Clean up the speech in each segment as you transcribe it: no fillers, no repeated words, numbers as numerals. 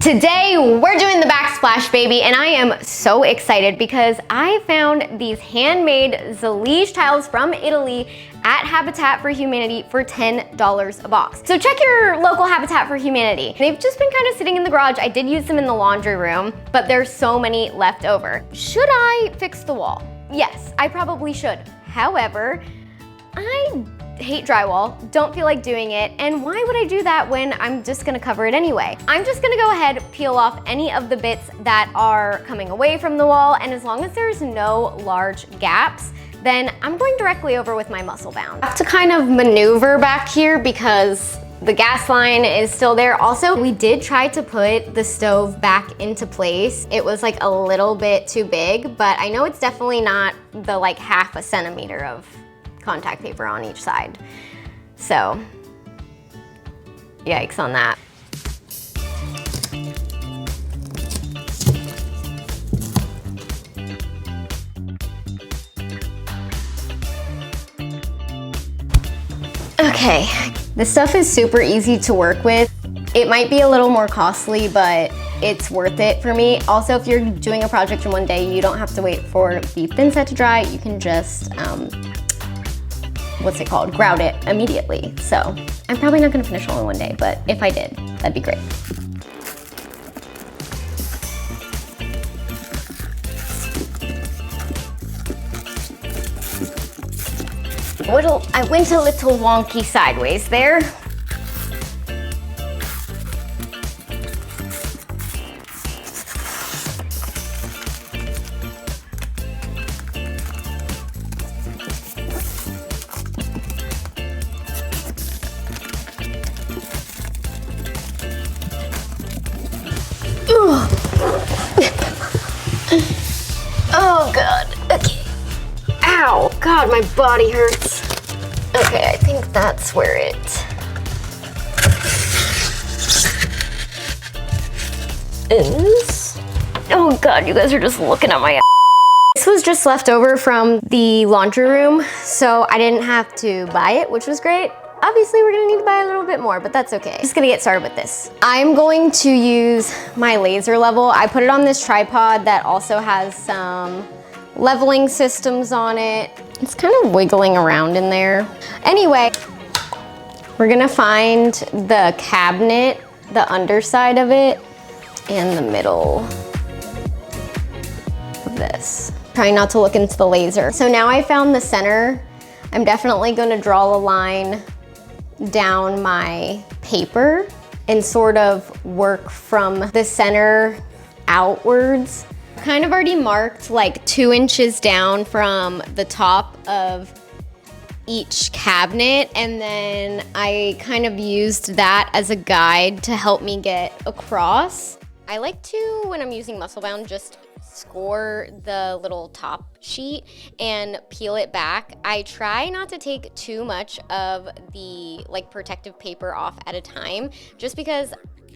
Today, we're doing the backsplash, baby, and I am so excited because I found these handmade Zalige tiles from Italy at Habitat for Humanity for $10 a box. So check your local Habitat for Humanity. They've just been kind of sitting in the garage. I did use them in the laundry room, but there's so many left over. Should I fix the wall? Yes, I probably should. However, I hate drywall, don't feel like doing it, and why would I do that when I'm just gonna cover it anyway? I'm just gonna go ahead, peel off any of the bits that are coming away from the wall, and as long as there's no large gaps, then I'm going directly over with my muscle bound. I have to kind of maneuver back here because the gas line is still there. Also, we did try to put the stove back into place. It was like a little bit too big, but I know it's definitely not the like half a centimeter of contact paper on each side. So, yikes on that. Okay, this stuff is super easy to work with. It might be a little more costly, but it's worth it for me. Also, if you're doing a project in one day, you don't have to wait for the thin set to dry. You can just, grout it immediately. So I'm probably not gonna finish all in one day, but if I did, that'd be great. I went a little wonky sideways there. Oh God, okay. Ow, God, my body hurts. Okay, I think that's where it is. Oh God, you guys are just looking at my ass. This was just left over from the laundry room, so I didn't have to buy it, which was great. Obviously, we're gonna need to buy a little bit more, but that's okay. Just gonna get started with this. I'm going to use my laser level. I put it on this tripod that also has some leveling systems on it. It's kind of wiggling around in there. Anyway, we're gonna find the cabinet, the underside of it, and the middle of this. Trying not to look into the laser. So now I found the center. I'm definitely gonna draw a line down my paper and sort of work from the center outwards. Kind of already marked like 2 inches down from the top of each cabinet, and then I kind of used that as a guide to help me get across. I like to, when I'm using muscle bound, just score the little top sheet and peel it back. I try not to take too much of the like protective paper off at a time, just because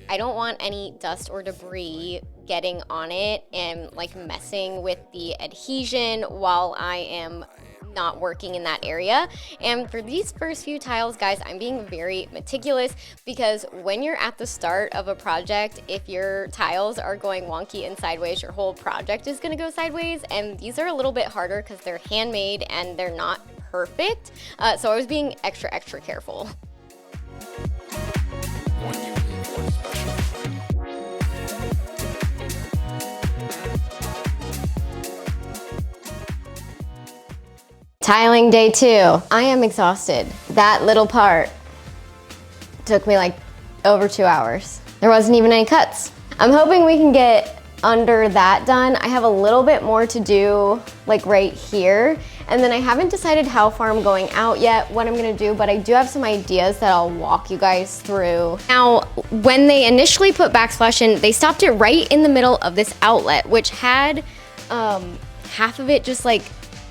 I don't want any dust or debris getting on it and like messing with the adhesion while I am not working in that area. And for these first few tiles, guys, I'm being very meticulous because when you're at the start of a project, if your tiles are going wonky and sideways, your whole project is gonna go sideways. And these are a little bit harder because they're handmade and they're not perfect. So I was being extra careful. Tiling day 2. I am exhausted. That little part took me like over 2 hours. There wasn't even any cuts. I'm hoping we can get under that done. I have a little bit more to do like right here. And then I haven't decided how far I'm going out yet, what I'm gonna do, but I do have some ideas that I'll walk you guys through. Now, when they initially put Backsplash in, they stopped it right in the middle of this outlet, which had half of it just like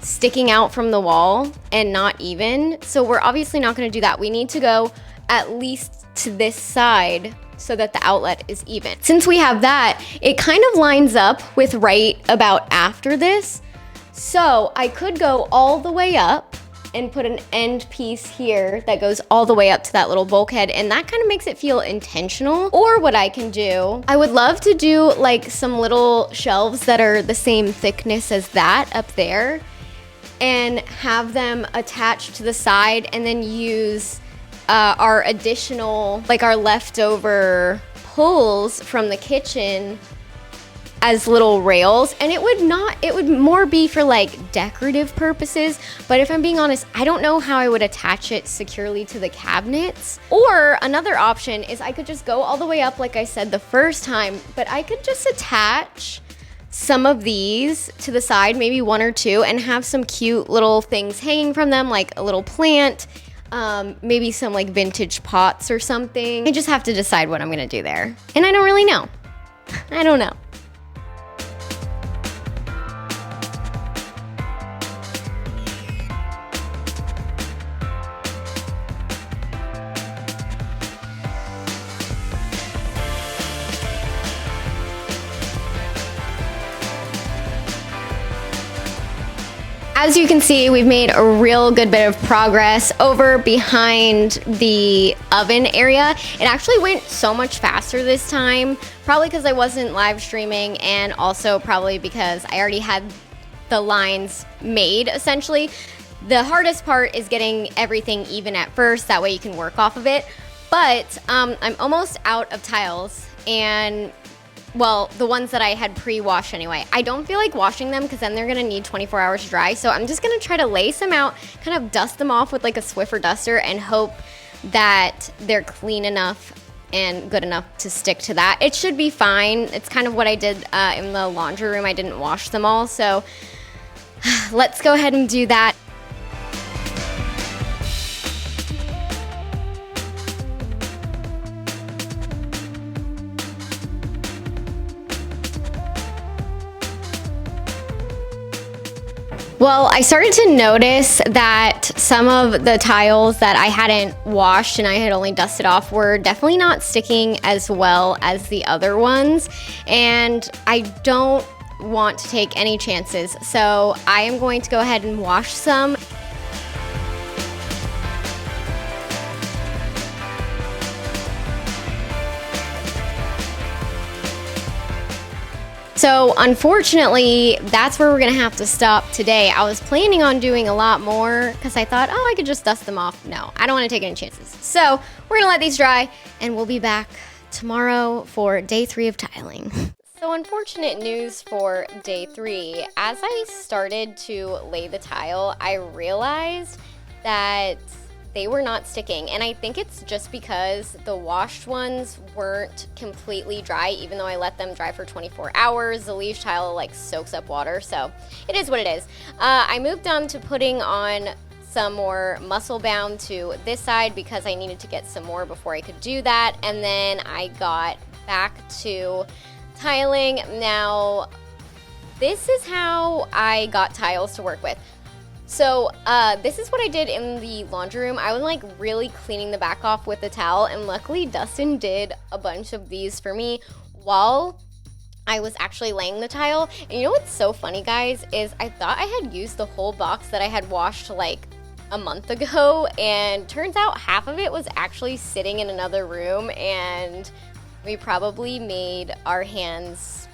sticking out from the wall and not even. So we're obviously not gonna do that. We need to go at least to this side so that the outlet is even. Since we have that, it kind of lines up with right about after this. So I could go all the way up and put an end piece here that goes all the way up to that little bulkhead, and that kind of makes it feel intentional. Or what I can do, I would love to do like some little shelves that are the same thickness as that up there and have them attached to the side, and then use our additional, like our leftover pulls from the kitchen as little rails. And it would more be for like decorative purposes, but if I'm being honest, I don't know how I would attach it securely to the cabinets. Or another option is I could just go all the way up like I said the first time, but I could just attach some of these to the side, maybe one or two, and have some cute little things hanging from them, like a little plant, maybe some like vintage pots or something. I just have to decide what I'm gonna do there. And I don't really know. I don't know. As you can see, we've made a real good bit of progress over behind the oven area. It actually went so much faster this time, probably because I wasn't live streaming, and also probably because I already had the lines made, essentially. The hardest part is getting everything even at first, that way you can work off of it. But I'm almost out of tiles, and well, the ones that I had pre-washed anyway. I don't feel like washing them because then they're gonna need 24 hours to dry. So I'm just gonna try to lace them out, kind of dust them off with like a Swiffer duster, and hope that they're clean enough and good enough to stick to that. It should be fine. It's kind of what I did in the laundry room. I didn't wash them all. So let's go ahead and do that. Well, I started to notice that some of the tiles that I hadn't washed and I had only dusted off were definitely not sticking as well as the other ones, and I don't want to take any chances. So I am going to go ahead and wash some. So unfortunately, that's where we're gonna have to stop today. I was planning on doing a lot more because I thought, oh, I could just dust them off. No, I don't wanna take any chances. So we're gonna let these dry, and we'll be back tomorrow for day 3 of tiling. So unfortunate news for day 3. As I started to lay the tile, I realized that they were not sticking, and I think it's just because the washed ones weren't completely dry, even though I let them dry for 24 hours. The leaf tile like soaks up water, so it is what it is. I moved on to putting on some more muscle bound to this side because I needed to get some more before I could do that, and then I got back to tiling. Now, this is how I got tiles to work with. So this is what I did in the laundry room. I was like really cleaning the back off with the towel, and luckily Dustin did a bunch of these for me while I was actually laying the tile. And you know what's so funny, guys, is I thought I had used the whole box that I had washed like a month ago, and turns out half of it was actually sitting in another room, and we probably made our hands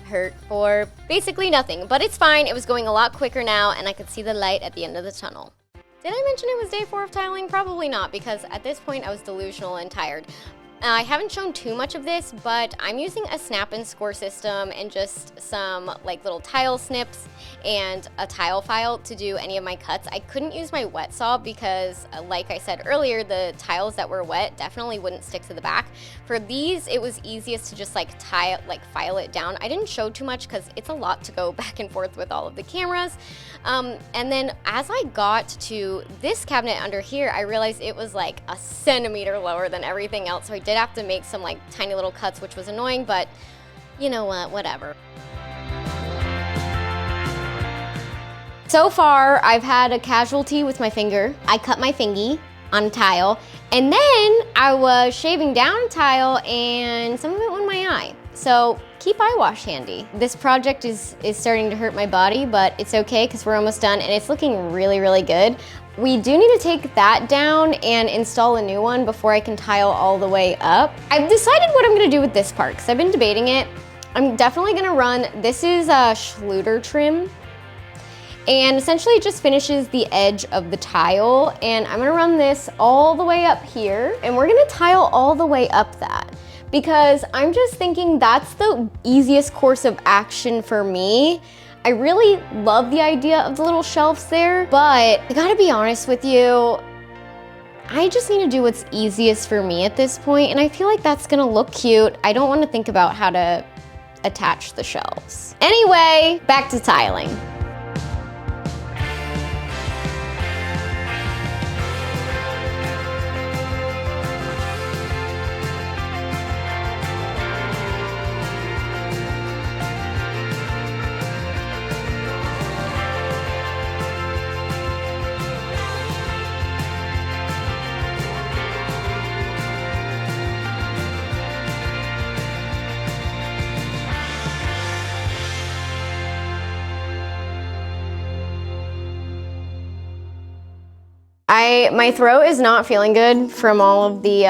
hurt for basically nothing, but it's fine. It was going a lot quicker now, and I could see the light at the end of the tunnel. Did I mention it was day 4 of tiling? Probably not, because at this point I was delusional and tired. I haven't shown too much of this, but I'm using a snap and score system and just some like little tile snips and a tile file to do any of my cuts. I couldn't use my wet saw because, like I said earlier, the tiles that were wet definitely wouldn't stick to the back. For these, it was easiest to just like file it down. I didn't show too much because it's a lot to go back and forth with all of the cameras. And then as I got to this cabinet under here, I realized it was like a centimeter lower than everything else. So I did have to make some like tiny little cuts, which was annoying, but you know what, whatever. So far, I've had a casualty with my finger. I cut my fingy on a tile, and then I was shaving down a tile and some of it went in my eye. So keep eye wash handy. This project is starting to hurt my body, but it's okay because we're almost done and it's looking really, really good. we do need to take that down and install a new one before I can tile all the way up. I've decided what I'm gonna do with this part because I've been debating it. I'm definitely gonna run, this is a Schluter trim, and essentially it just finishes the edge of the tile, and I'm gonna run this all the way up here, and we're gonna tile all the way up that, because I'm just thinking that's the easiest course of action for me. I really love the idea of the little shelves there, but I gotta be honest with you, I just need to do what's easiest for me at this point, and I feel like that's gonna look cute. I don't wanna think about how to attach the shelves. Anyway, back to tiling. My throat is not feeling good from all of the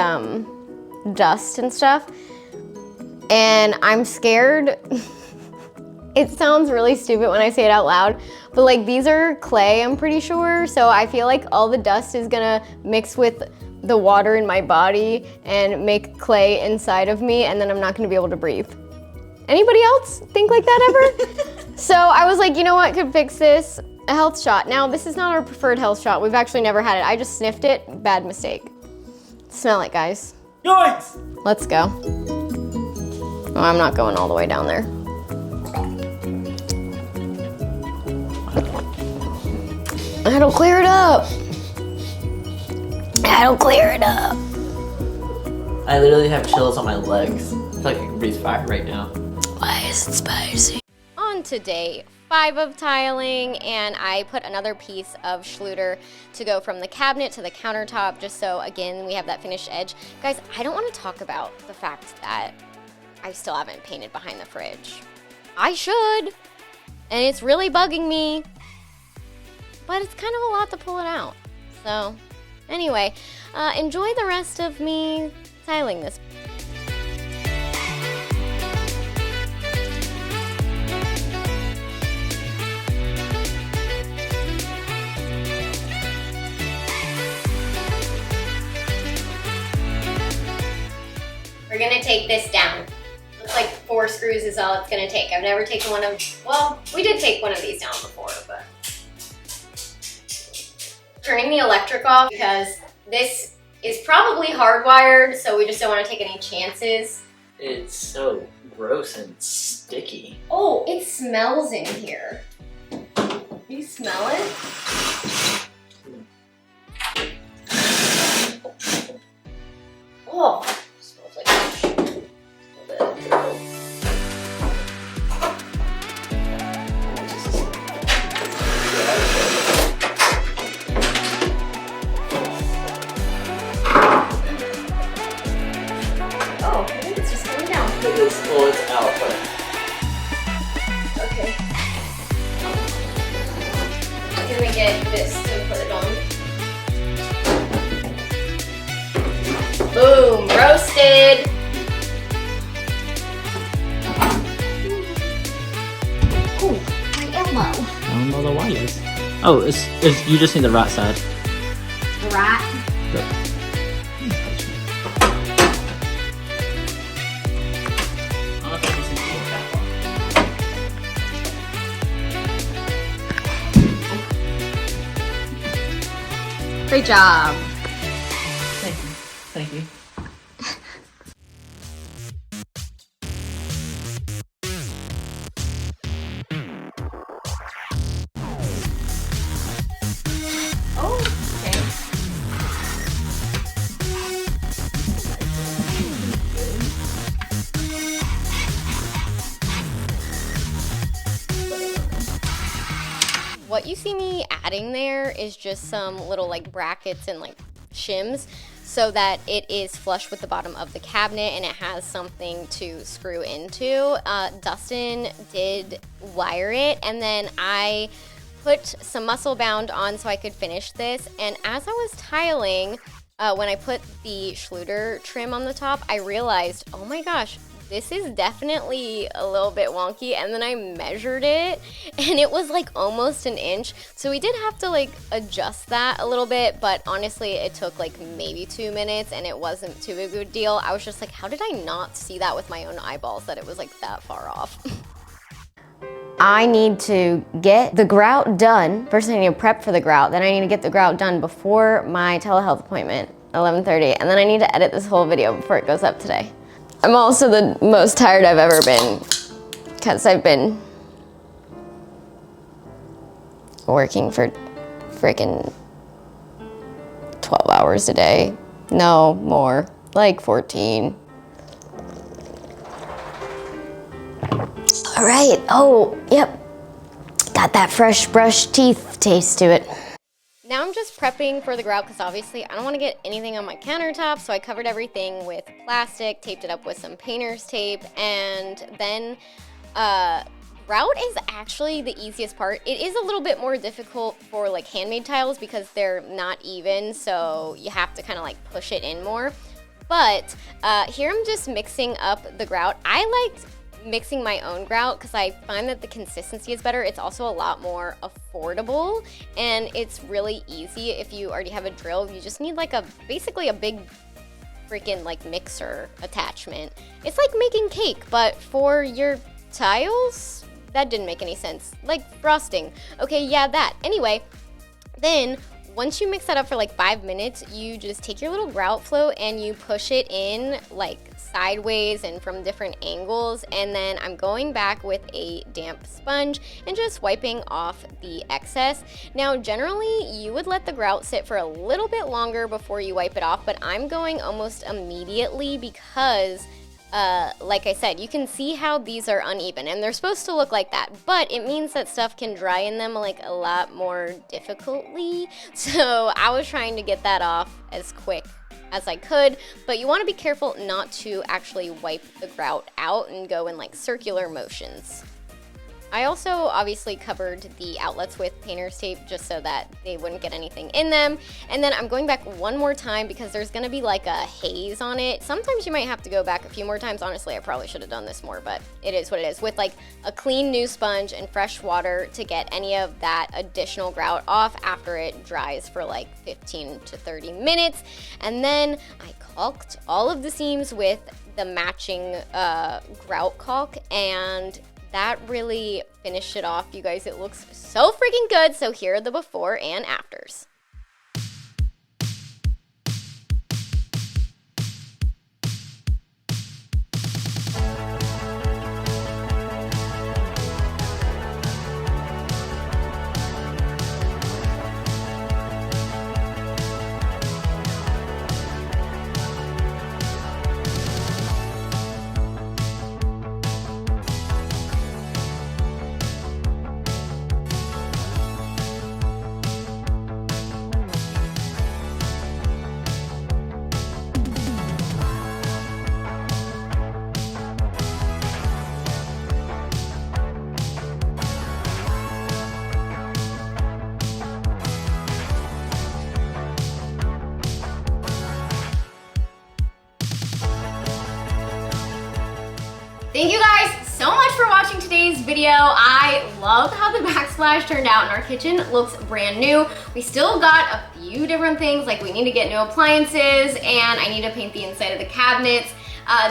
dust and stuff, and I'm scared. It sounds really stupid when I say it out loud, but like these are clay, I'm pretty sure, so I feel like all the dust is gonna mix with the water in my body and make clay inside of me, and then I'm not gonna be able to breathe. Anybody else think like that ever? So I was like, you know what could fix this? A health shot. Now, this is not our preferred health shot. We've actually never had it. I just sniffed it. Bad mistake. Smell it, guys. Yikes! Let's go. Oh, I'm not going all the way down there. That'll clear it up. That'll clear it up. I literally have chills on my legs. I feel like I can breathe fire right now. Why is it spicy? On to day 5 of tiling, and I put another piece of Schluter to go from the cabinet to the countertop, just so again we have that finished edge. Guys, I don't want to talk about the fact that I still haven't painted behind the fridge. I should, and it's really bugging me, but it's kind of a lot to pull it out. So anyway, enjoy the rest of me tiling this. We're gonna take this down. Looks like 4 screws is all it's gonna take. I've never taken one of, well, we did take one of these down before, but. Turning the electric off because this is probably hardwired, so we just don't wanna take any chances. It's so gross and sticky. Oh, it smells in here. You smell it? Oh. Well, it's out, but... Okay. Can we get this to put it on? Boom! Roasted! Ooh, my elbow. I don't know the wires. Oh, it's you just need the right side. The right? Good. Great job. Thank you. Thank you. Oh, okay. What you see me adding there is just some little like brackets and like shims so that it is flush with the bottom of the cabinet and it has something to screw into. Dustin did wire it, and then I put some muscle bound on so I could finish this, and as I was tiling, when I put the Schluter trim on the top, I realized, oh my gosh, this is definitely a little bit wonky. And then I measured it and it was like almost an inch. So we did have to like adjust that a little bit, but honestly it took like maybe 2 minutes and it wasn't too big of a deal. I was just like, how did I not see that with my own eyeballs, that it was like that far off? I need to get the grout done. First I need to prep for the grout, then I need to get the grout done before my telehealth appointment, 11:30, and then I need to edit this whole video before it goes up today. I'm also the most tired I've ever been because I've been working for freaking 12 hours a day. No, more, like 14. All right, oh, yep. Got that fresh brush teeth taste to it. Now I'm just prepping for the grout because obviously I don't want to get anything on my countertop, so I covered everything with plastic, taped it up with some painter's tape, and then grout is actually the easiest part. It is a little bit more difficult for like handmade tiles because they're not even, so you have to kind of like push it in more. But here I'm just mixing up the grout. I liked mixing my own grout because I find that the consistency is better. It's also a lot more affordable and it's really easy if you already have a drill. You just need like basically a big freaking like mixer attachment. It's like making cake, but for your tiles. That didn't make any sense. Like frosting. Okay, yeah, that. Anyway, then once you mix that up for like 5 minutes, you just take your little grout float and you push it in like sideways and from different angles, and then I'm going back with a damp sponge and just wiping off the excess. Now generally you would let the grout sit for a little bit longer before you wipe it off, but I'm going almost immediately because like I said, you can see how these are uneven and they're supposed to look like that, but it means that stuff can dry in them like a lot more difficultly. So I was trying to get that off as quick as I could, but you want to be careful not to actually wipe the grout out and go in like circular motions. I also obviously covered the outlets with painter's tape just so that they wouldn't get anything in them. And then I'm going back one more time because there's gonna be like a haze on it. Sometimes you might have to go back a few more times. Honestly, I probably should have done this more, but it is what it is. With like a clean new sponge and fresh water to get any of that additional grout off after it dries for like 15 to 30 minutes. And then I caulked all of the seams with the matching grout caulk, and that really finished it off, you guys. It looks so freaking good. So here are the before and afters. Thank you guys so much for watching today's video. I love how the backsplash turned out in our kitchen. It looks brand new. We still got a few different things, like we need to get new appliances and I need to paint the inside of the cabinets,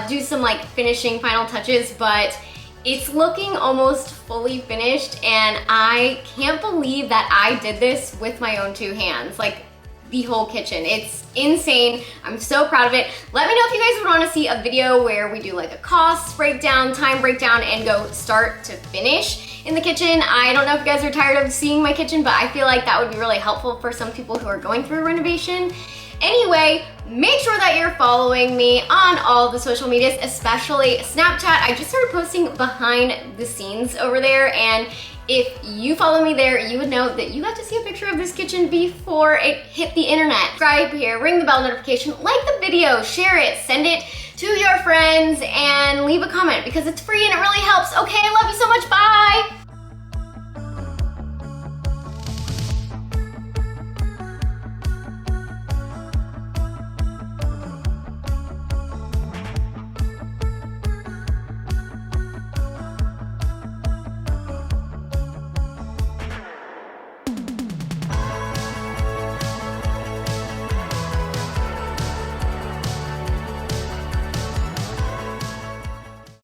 do some like finishing final touches, but it's looking almost fully finished and I can't believe that I did this with my own 2 hands. Like, the whole kitchen. It's insane. I'm so proud of it. Let me know if you guys would want to see a video where we do like a cost breakdown, time breakdown, and go start to finish in the kitchen. I don't know if you guys are tired of seeing my kitchen, but I feel like that would be really helpful for some people who are going through a renovation. Anyway, make sure that you're following me on all the social medias, especially Snapchat. I just started posting behind the scenes over there, and if you follow me there, you would know that you got to see a picture of this kitchen before it hit the internet. Subscribe here, ring the bell notification, like the video, share it, send it to your friends, and leave a comment because it's free and it really helps. Okay, I love you so much, bye!